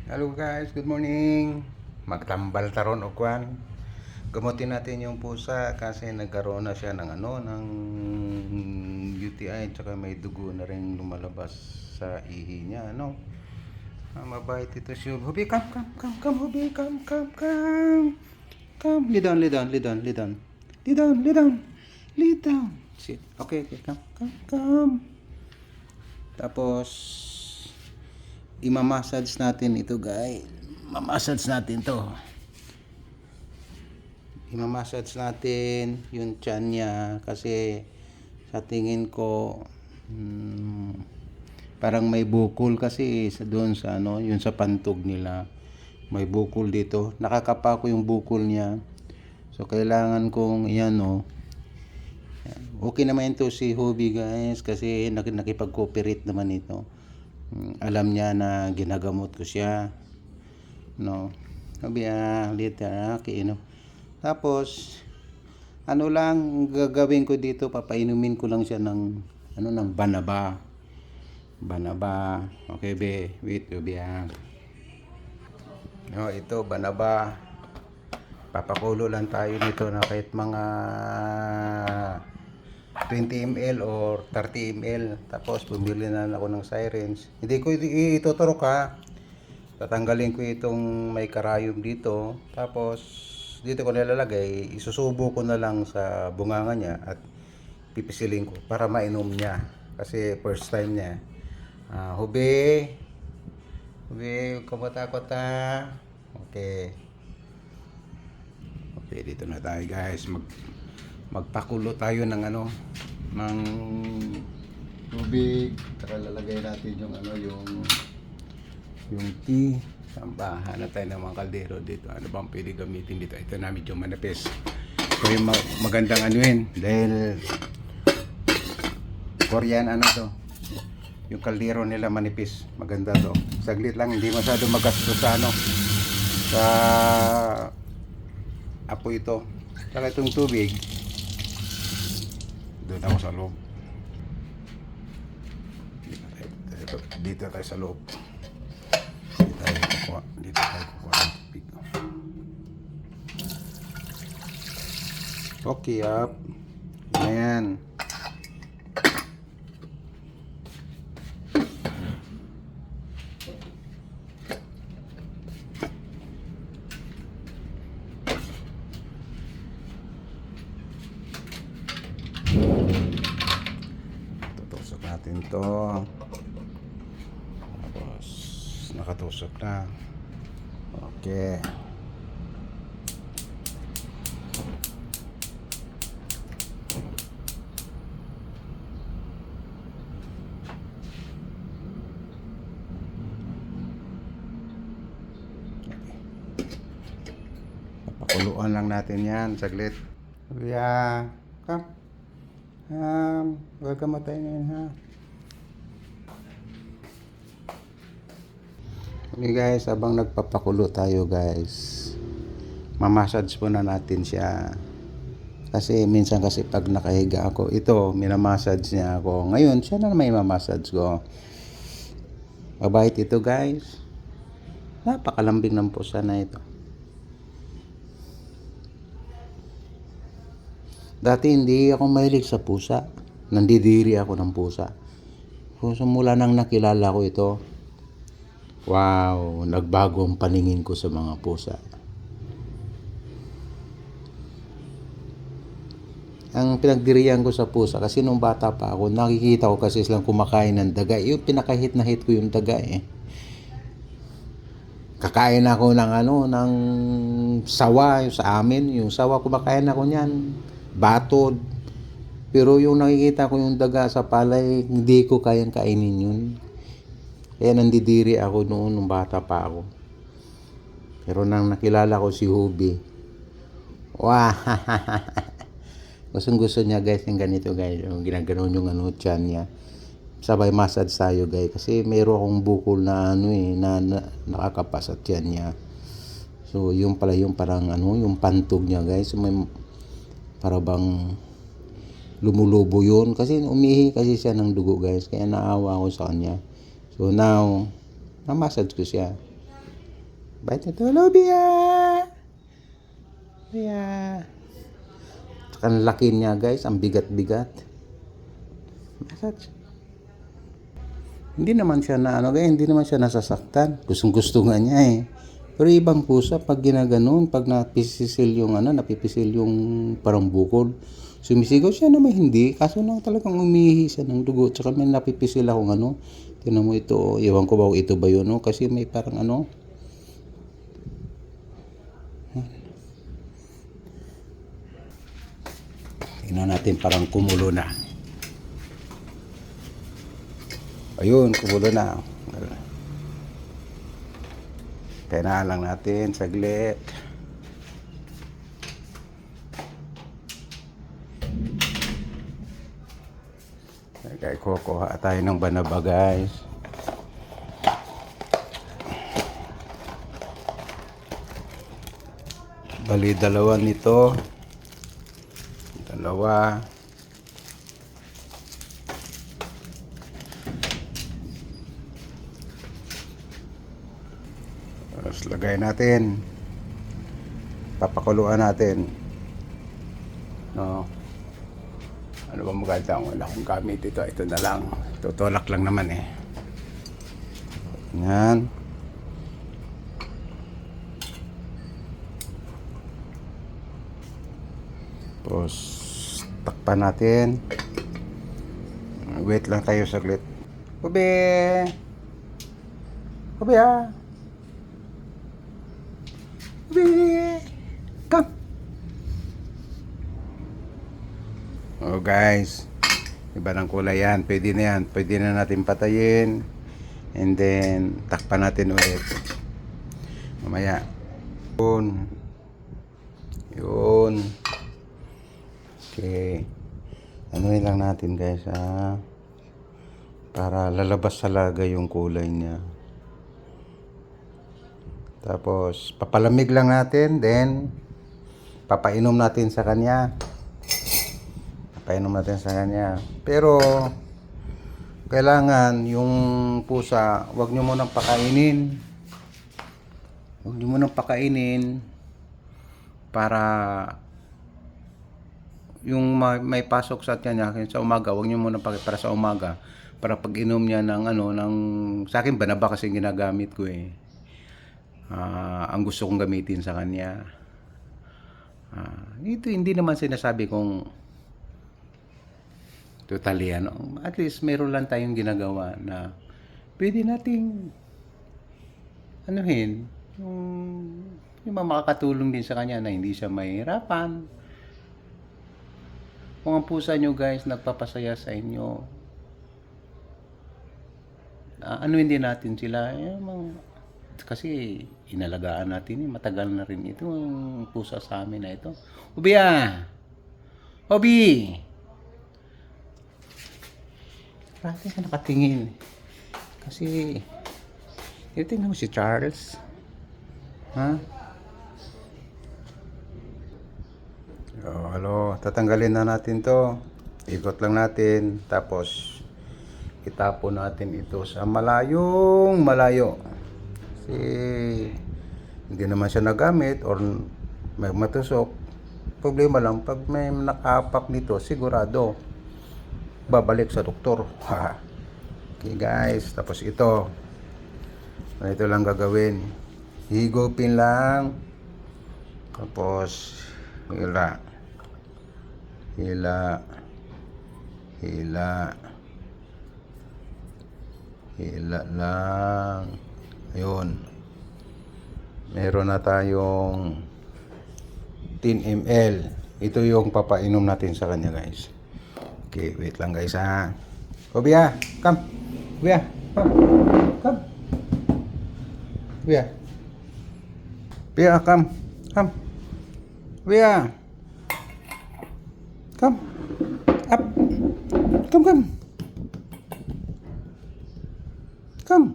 Hello guys, good morning. Magtambal taron o kwan. Gamutin natin yung pusa kasi nagkaroon na siya ng ng UTI tsaka may dugo na rin lumalabas sa ihi niya, ano? Mabait ito si Hubi. Come, Hubi, come. Come, lay down, lay down, lay down, lay down. Lay down, lay down. Lay down. Sit. Okay, come. Tapos imamassage natin ito guys. Mamassage natin to. Imamassage natin yung tiyan niya kasi sa tingin ko parang may bukol kasi doon sa yung sa pantog nila. May bukol dito. Nakakapa ko yung bukol niya. So kailangan kong okay naman ito si Hobie guys kasi nakipag-cooperate naman ito. Alam niya na ginagamot ko siya, no? Sabi literal tapos lang gagawin ko dito, papainumin ko lang siya ng ng banaba. Okay be, wait ito banaba. Papakulo lang tayo nito na kahit mga 20 ml or 30 ml. Tapos bumili na ako ng sirens. Hindi ko ituturok tatanggalin ko itong may karayom dito. Tapos dito ko nilalagay, isusubo ko na lang sa bunganga niya at pipisilin ko para mainom niya kasi first time niya. Hubi, kamatakot okay, dito na tayo guys. Magpakulo tayo ng ng tubig. Saka lalagay natin yung tea. Sambahan na tayo ng mga kaldero dito. Ano bang pwede gamitin dito? Ito na medyo manapis. So yung magandang dahil Korean to. Yung kaldero nila manipis. Maganda to. Saglit lang, hindi masyado magastos sa apoy ito. Saka itong tubig doon ako sa loob. Dito tayo sa loob. Dito tayo kukuha ng tubig. Okay up. Ayan. Tutusok natin to. Tapos nakatusok na. Okay. Pakuluan lang natin yan saglit. Come. Huwag ka matay ngayon Okay guys, habang nagpapakulo tayo guys, mamassage po na natin siya. Kasi minsan pag nakahiga ako, ito minamassage niya ako. Ngayon siya na may mamassage ko. Mabait ito guys. Napakalambing ng pusa na ito. Dati hindi ako mahilig sa pusa. Nandidiri ako ng pusa. So mula nang nakilala ko ito, wow, nagbago ang paningin ko sa mga pusa. Ang pinagdiriyan ko sa pusa kasi nung bata pa ako, nakikita ko kasi silang kumakain ng daga. Yung pinakahit na hit ko yung daga Kakain ako ng sawa sa amin. Yung sawa kumakain ako niyan. Batod. Pero yung nakikita ko yung daga sa palay, hindi ko kayang kainin yun. Kaya nandidiri ako noon nung bata pa ako. Pero nang nakilala ko si Hobie, wow, gusto niya guys yung ganito guys, yung ginaganon yung tiyan niya. Sabay massage tayo guys kasi mayroon akong bukol na na nakakapa sa tiyan niya. So yung pala yung parang yung pantog niya guys, may para bang lumulubo yun kasi umihi kasi siya ng dugo guys, kaya naawa ako sa kanya. So now na-massage ko siya. Bait nito. Hello, Bia! Bia! Tsaka ang laki niya, guys. Ang bigat-bigat. Massage. Hindi naman siya na ano, guys. Hindi naman siya nasasaktan. Gustong-gusto nga niya eh. Pero ibang pusa, pag ginaganon, pag napipisil yung ano, napipisil yung parang bukol, sumisigaw siya naman hindi. Kaso lang talagang umihi siya ng dugo. Tsaka may napipisil akong ano. Tingnan mo ito. Iwan ko ba ito ba yun? No? Kasi may parang ano. Tingnan natin parang kumulo na. Ayun, kumulo na. Kaya lang natin saglit. Kaya kukuha tayo ng banaba, guys. Bali, dalawa nito. Dalawa. Tapos lagay natin. Papakuluan natin. No. Ano ba maganda? Wala akong gamit ito. Ito na lang. Tutulak lang naman eh. Yan. Tapos takpan natin. Wait lang tayo saglit. Ube! Ube ah! Ube! Come! Oh guys, iba ng kulay yan. Pwede na yan. Pwede na natin patayin. And then, takpan natin ulit. Mamaya. Yun. Yun. Okay. Anuhin lang natin guys ha. Para lalabas talaga yung kulay niya. Tapos, papalamig lang natin. Then, papainom natin sa kanya. Painom natin sa kanya. Pero kailangan yung pusa, wag nyo munang pakainin. Wag nyo munang pakainin para yung may pasok sa tiyan niya sa umaga, wag nyo munang pakainin para sa umaga. Para pag inom niya ng ano, ng sa akin banaba kasi ginagamit ko eh. Ang gusto kong gamitin sa kanya. Ito hindi naman sinasabi kong totally ano, at least meron lang tayong ginagawa na pwede nating anuhin yung makakatulong din sa kanya na hindi siya mahirapan. Kung ang pusa nyo guys nagpapasaya sa inyo, anuhin din natin sila kasi inalagaan natin matagal na rin ito ang pusa sa amin na ito. Ubi ah! Obi! Parati ka nakatingin. Kasi, tingnan mo si Charles. Ha? Halo, tatanggalin na natin to. Ikot lang natin. Tapos, itapon natin ito sa malayong malayo. Kasi, hindi naman siya nagamit or may matusok. Problema lang, pag may nakapak dito, sigurado babalik sa doktor. Okay guys, tapos ito lang gagawin, higupin lang, tapos hila lang. Ayun, meron na tayong 10 ml. Ito yung papainom natin sa kanya guys. Okay, wait lang guys ha. Bia, come. Bia, come. Come. Bia. Bia, come. Come. Bia. Come. Up. Come. Come.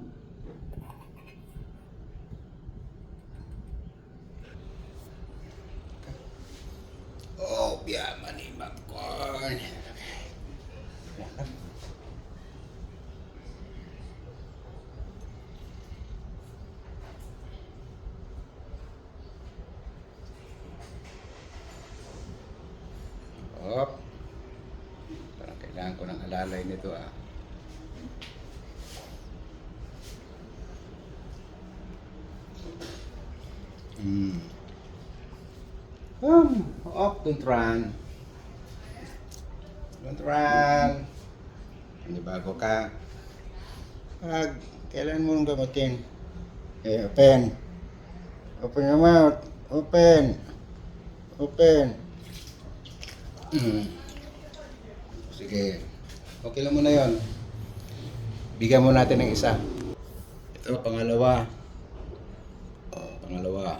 Oh, Bia, manimag ko. alalay nito ah. Up, don't run. Don't run. Hindi bago ka. Kailan mo nang gamutin? Open. Open your mouth. Open. Open. Sige. Okay lang muna yon. Bigyan mo natin ng isa. Ito, pangalawa. Pangalawa.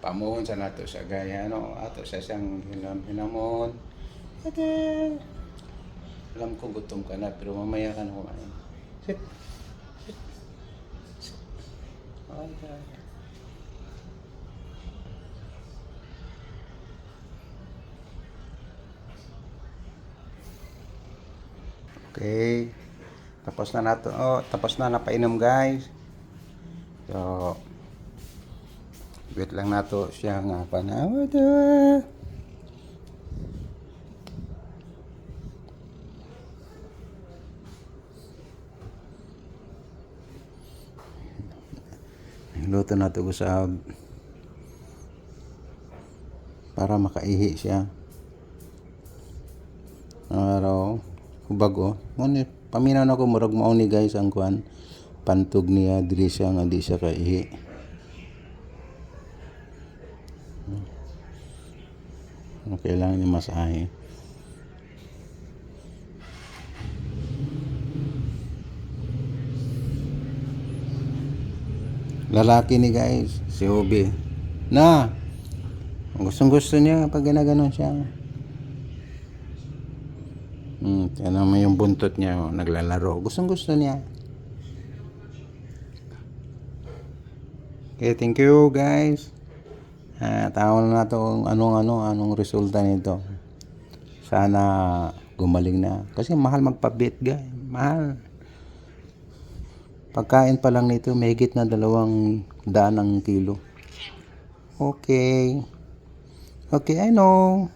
Pamuhon sa nato sa gaya, ato sa siyang hinamon. Okay. Alam ko gutom ka na, pero mamaya ka na kumain. Sit. Sit. Sit. Okay. Okay. Tapos na nato. Tapos na napainom, guys. So, wait lang nato siya nga panawad. Luto nato usab para makaihi siya. Araw bago ngunit paminaw na ko murag mao ni guys ang kuan pantog niya diri siya nga di siya kaihi. Kailangan ni masahe. Lalaki ni guys, si Obi. Na, gustong-gusto niya pag ginaganon siya. Tignan mo yung buntot niya, naglalaro. Gustong-gusto niya. Okay, thank you guys. Tawag na natin anong resulta nito. Sana gumaling na. Kasi mahal magpabit guys. Mahal. Pagkain pa lang nito, mahigit na 200 ang kilo. Okay. Okay, I know.